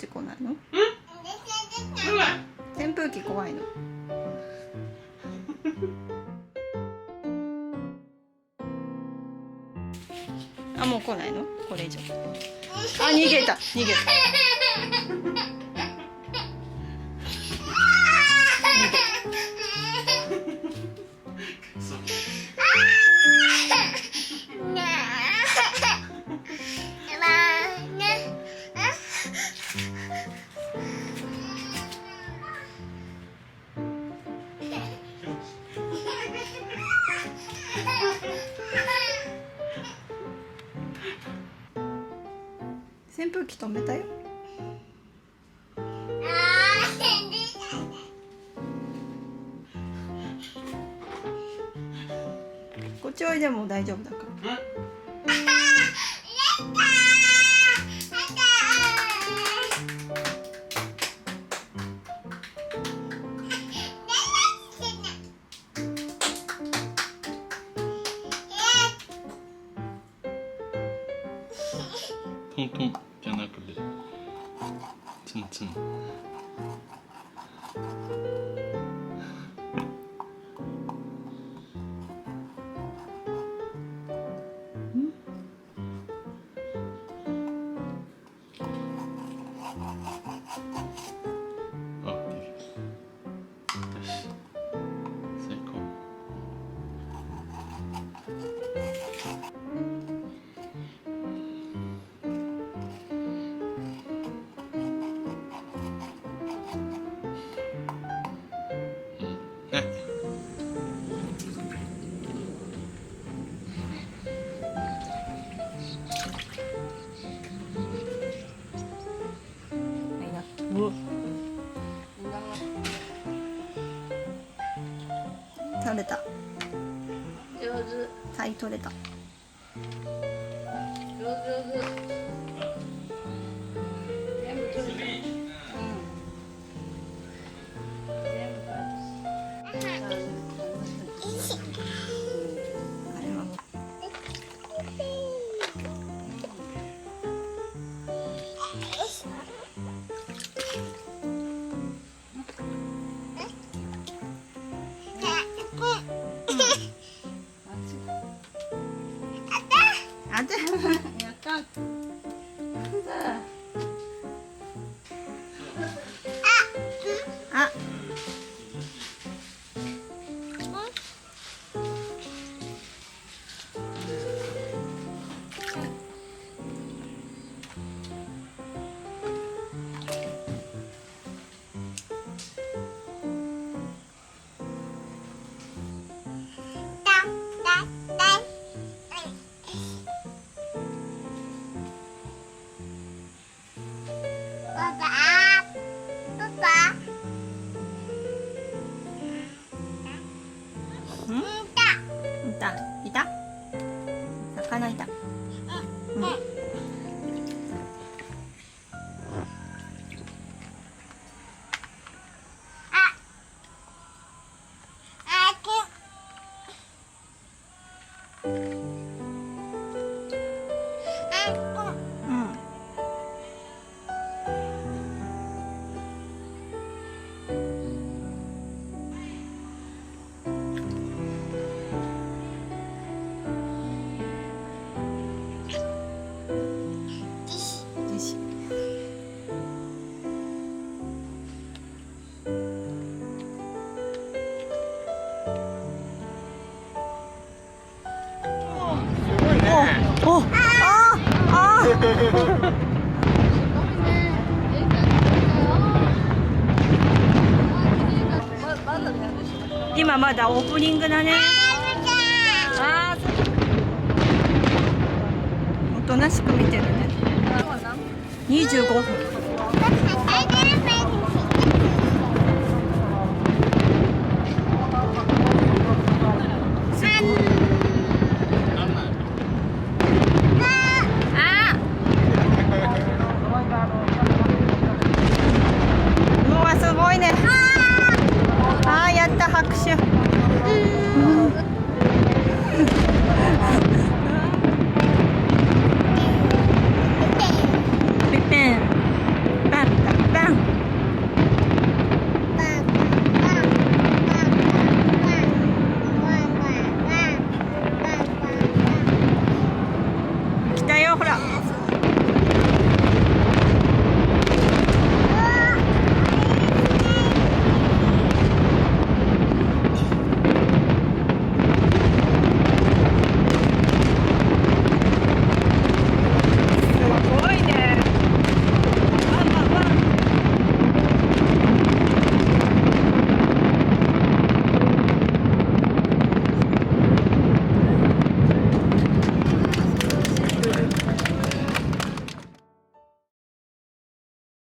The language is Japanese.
ち来ないの？扇風機怖いの？あ、もう来ないの？これ以上。あ、逃げた、逃げた。扇風機止めたよ。こっちおいでも大丈夫だから。トントンじゃなくてツンツン。あ、できた。よし、成功。取れた。上手。はい、取れた。上手上手。全部取れた。あれはあんたやったあいた魚いた。お、今まだオープニングだね。あー、おとなしく見てるね。25分。うわ、すごいね。あー、やった、拍手。